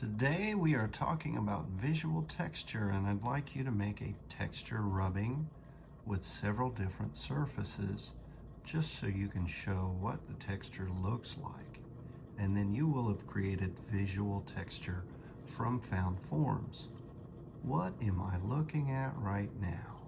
Today we are talking about visual texture, and I'd like you to make a texture rubbing with several different surfaces just so you can show what the texture looks like. And then you will have created visual texture from found forms. What am I looking at right now?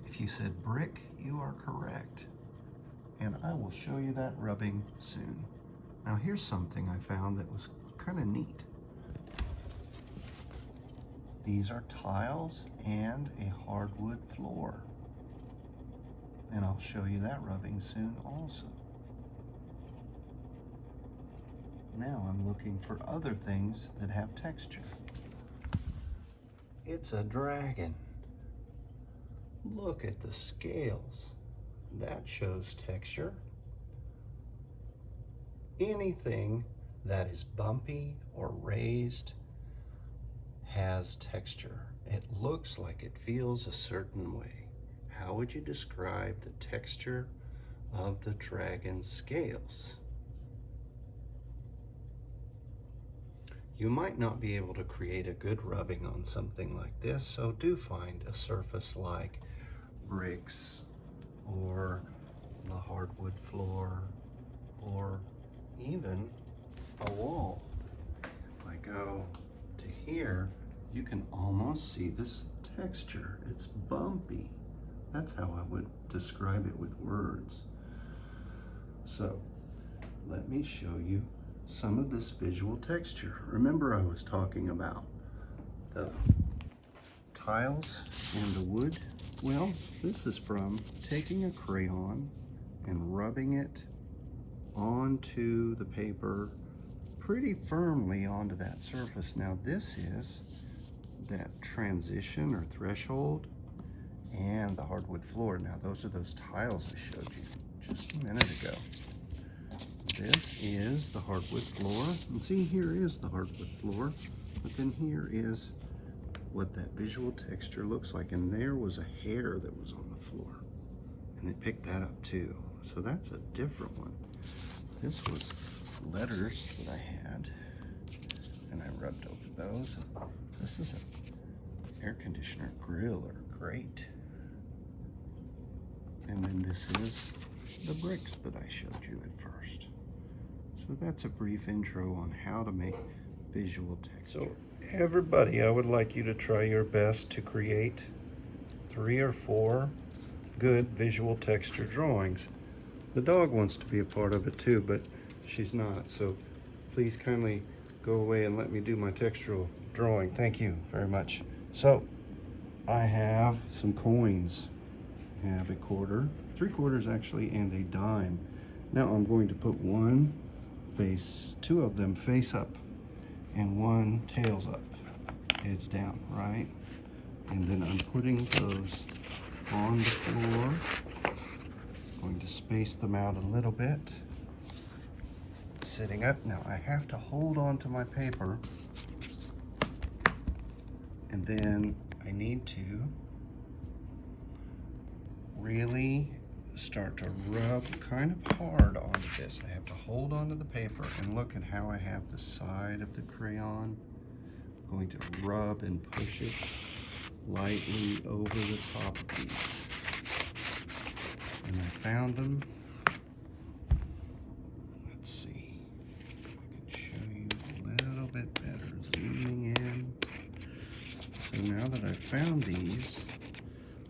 If you said brick, you are correct. And I will show you that rubbing soon. Now here's something I found that was kind of neat. These are tiles and a hardwood floor. And I'll show you that rubbing soon also. Now I'm looking for other things that have texture. It's a dragon. Look at the scales. That shows texture. Anything that is bumpy or raised has texture. It looks like it feels a certain way. How would you describe the texture of the dragon's scales? You might not be able to create a good rubbing on something like this, so do find a surface like bricks or the hardwood floor or even a wall. If I go to here, you can almost see this texture. It's bumpy. That's how I would describe it with words. So let me show you some of this visual texture. Remember I was talking about the tiles and the wood? Well, this is from taking a crayon and rubbing it onto the paper pretty firmly onto that surface. Now this is that transition or threshold and the hardwood floor. Now those are those tiles I showed you just a minute ago. This is the hardwood floor, and see, here is the hardwood floor, but then here is what that visual texture looks like, and there was a hair that was on the floor, and they picked that up too. So that's a different one. This was letters that I had, and I rubbed over those. This is an air conditioner grill or grate. And then this is the bricks that I showed you at first. So that's a brief intro on how to make visual texture. So everybody, I would like you to try your best to create 3 or 4 good visual texture drawings. The dog wants to be a part of it too, but she's not. So please kindly go away and let me do my textural drawing. Thank you very much. So I have some coins. I have a quarter, 3 quarters actually, and a dime. Now I'm going to put one face, 2 of them face up and one tails up, heads down, right? And then I'm putting those on the floor. Going to space them out a little bit. Sitting up. Now I have to hold on to my paper, and then I need to really start to rub kind of hard onto this. I have to hold onto the paper and look at how I have the side of the crayon. I'm going to rub and push it lightly over the top of these. And I found them. Let's see if I can show you a little bit better. Zooming in. So now that I've found these,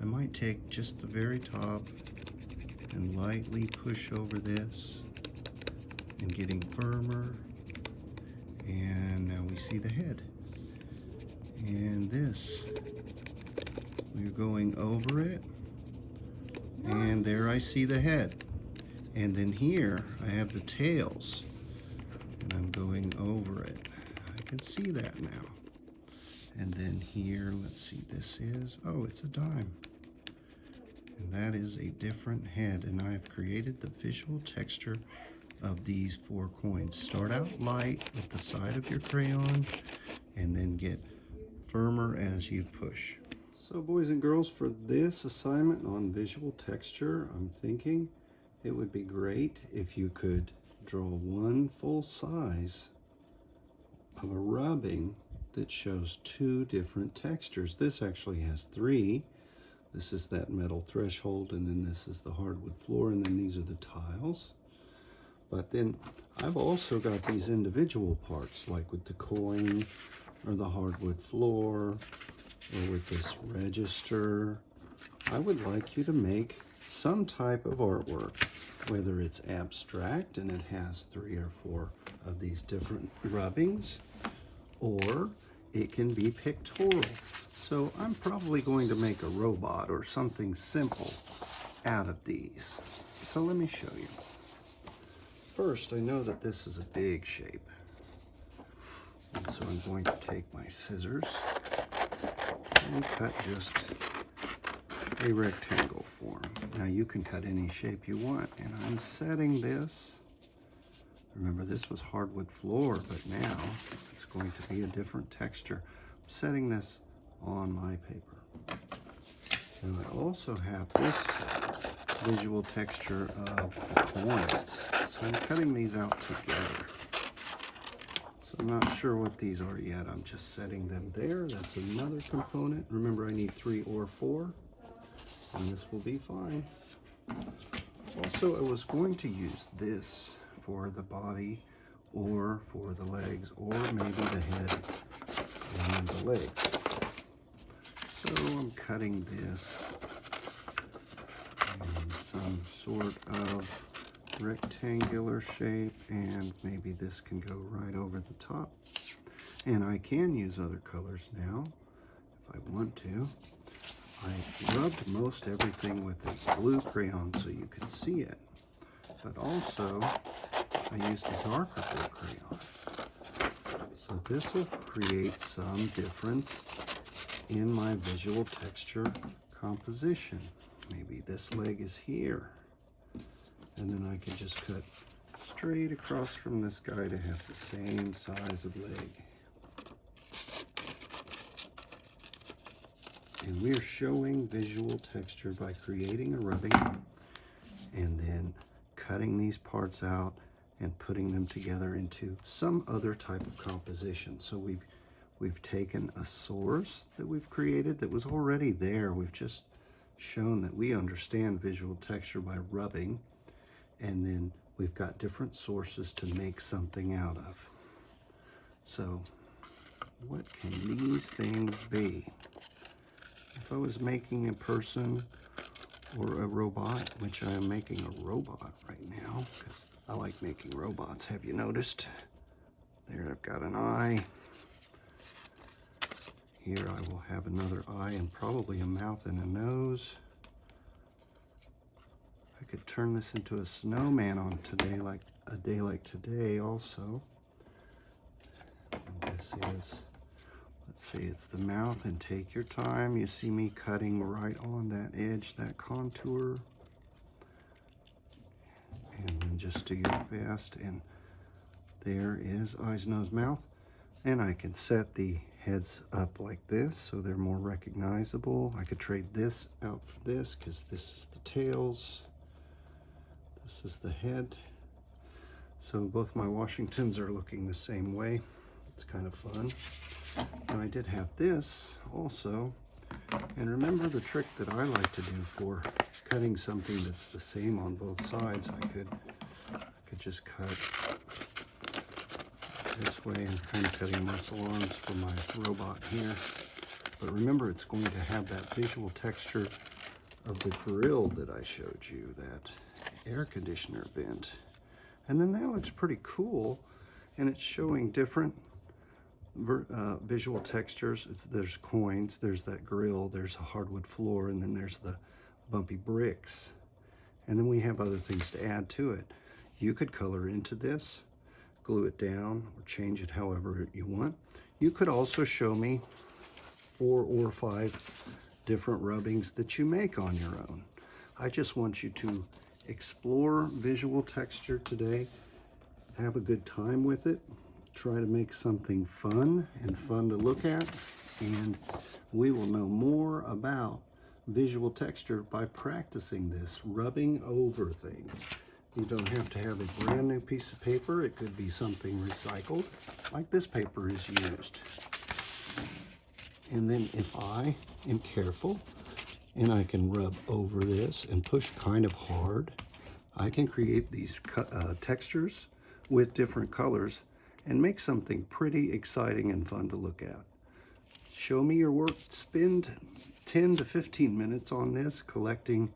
I might take just the very top and lightly push over this and getting firmer. And now we see the head. And this, we're going over it. And there I see the head. And then here I have the tails, and I'm going over it. I can see that now. And then here, let's see, this is, oh, it's a dime. And that is a different head, and I've created the visual texture of these 4 coins. Start out light with the side of your crayon, and then get firmer as you push. So boys and girls, for this assignment on visual texture, I'm thinking it would be great if you could draw one full size of a rubbing that shows two different textures. This actually has three. This is that metal threshold, and then this is the hardwood floor, and then these are the tiles. But then I've also got these individual parts, like with the coin or the hardwood floor or with this register. I would like you to make some type of artwork, whether it's abstract and it has 3 or 4 of these different rubbings, or it can be pictorial. So I'm probably going to make a robot or something simple out of these. So let me show you. First, I know that this is a big shape. And so I'm going to take my scissors and cut just a rectangle form. Now you can cut any shape you want, and I'm setting this. Remember, this was hardwood floor, but now it's going to be a different texture. I'm setting this on my paper. And I also have this visual texture of the coins. So I'm cutting these out together. So I'm not sure what these are yet. I'm just setting them there. That's another component. Remember, I need 3 or 4, and this will be fine. Also, I was going to use this for the body or for the legs, or maybe the head and the legs. So I'm cutting this in some sort of rectangular shape, and maybe this can go right over the top. And I can use other colors now if I want to. I rubbed most everything with a blue crayon so you could see it, but also I used a darker blue crayon. So this will create some difference in my visual texture composition. Maybe this leg is here, and then I can just cut straight across from this guy to have the same size of leg. And we're showing visual texture by creating a rubbing and then cutting these parts out and putting them together into some other type of composition. So we've taken a source that we've created that was already there. We've just shown that we understand visual texture by rubbing, and then we've got different sources to make something out of. So what can these things be? If I was making a person or a robot, which I am making a robot right now, because I like making robots, have you noticed? There, I've got an eye. Here I will have another eye and probably a mouth and a nose. I could turn this into a snowman on today, like a day like today also. And this is, let's see, it's the mouth, and take your time. You see me cutting right on that edge, that contour. And then just do your best, and there is eyes, nose, mouth. And I can set the heads up like this so they're more recognizable. I could trade this out for this because this is the tails. This is the head. So both my Washingtons are looking the same way. It's kind of fun. And I did have this also. And remember the trick that I like to do for cutting something that's the same on both sides. I could just cut this way and kind of cutting muscle arms for my robot here. But remember, it's going to have that visual texture of the grill that I showed you, that air conditioner vent. And then that looks pretty cool, and it's showing different visual textures. There's coins, there's that grill, there's a hardwood floor, and then there's the bumpy bricks. And then we have other things to add to it. You could color into this, glue it down, or change it however you want. You could also show me 4 or 5 different rubbings that you make on your own. I just want you to explore visual texture today, have a good time with it, try to make something fun and fun to look at, and we will know more about visual texture by practicing this, rubbing over things. You don't have to have a brand new piece of paper. It could be something recycled, like this paper is used. And then if I am careful and I can rub over this and push kind of hard, I can create these textures with different colors and make something pretty exciting and fun to look at. Show me your work. Spend 10 to 15 minutes on this, collecting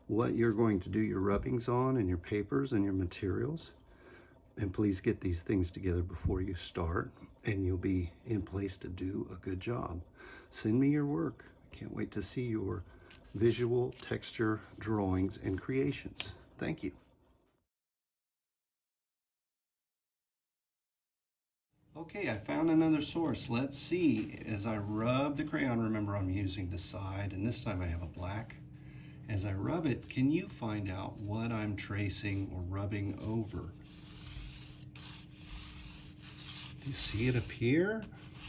what you're going to do your rubbings on and your papers and your materials. And please get these things together before you start, and you'll be in place to do a good job. Send me your work. I can't wait to see your visual texture drawings and creations. Thank you. Okay, I found another source. Let's see. As I rub the crayon, remember I'm using the side, and this time I have a black. As I rub it, can you find out what I'm tracing or rubbing over? Do you see it appear?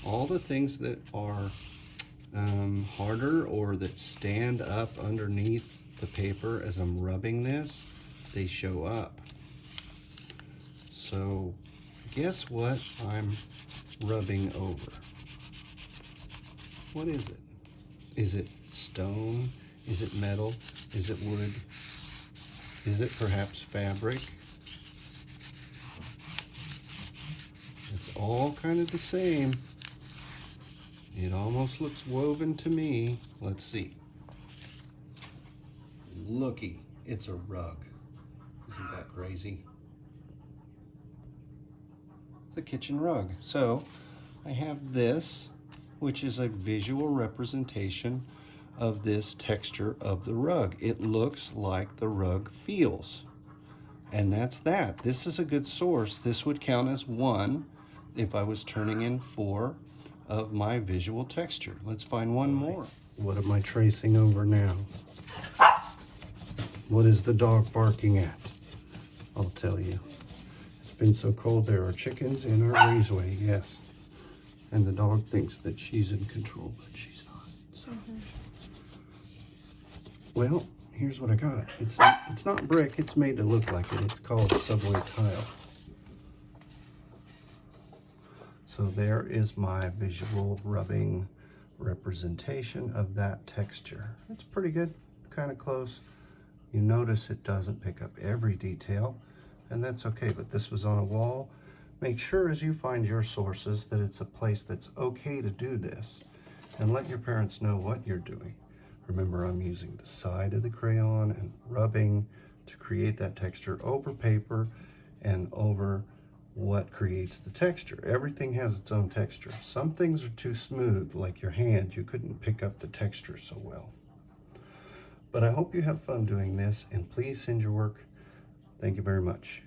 All the things that are harder or that stand up underneath the paper as I'm rubbing this, they show up. So guess what I'm rubbing over? What is it? Is it stone? Is it metal? Is it wood? Is it perhaps fabric? It's all kind of the same. It almost looks woven to me. Let's see. Looky, it's a rug. Isn't that crazy? It's a kitchen rug. So I have this, which is a visual representation of this texture of the rug. It looks like the rug feels. And that's that. This is a good source. This would count as 1 if I was turning in 4 of my visual texture. Let's find one more. What am I tracing over now? What is the dog barking at? I'll tell you. It's been so cold, there are chickens in our breezeway, yes. And the dog thinks that she's in control, but she's not. So. Well, here's what I got. It's not brick, it's made to look like it. It's called subway tile. So there is my visual rubbing representation of that texture. It's pretty good, kind of close. You notice it doesn't pick up every detail, and that's okay, but this was on a wall. Make sure as you find your sources that it's a place that's okay to do this, and let your parents know what you're doing. Remember, I'm using the side of the crayon and rubbing to create that texture over paper and over what creates the texture. Everything has its own texture. Some things are too smooth, like your hand. You couldn't pick up the texture so well. But I hope you have fun doing this, and please send your work. Thank you very much.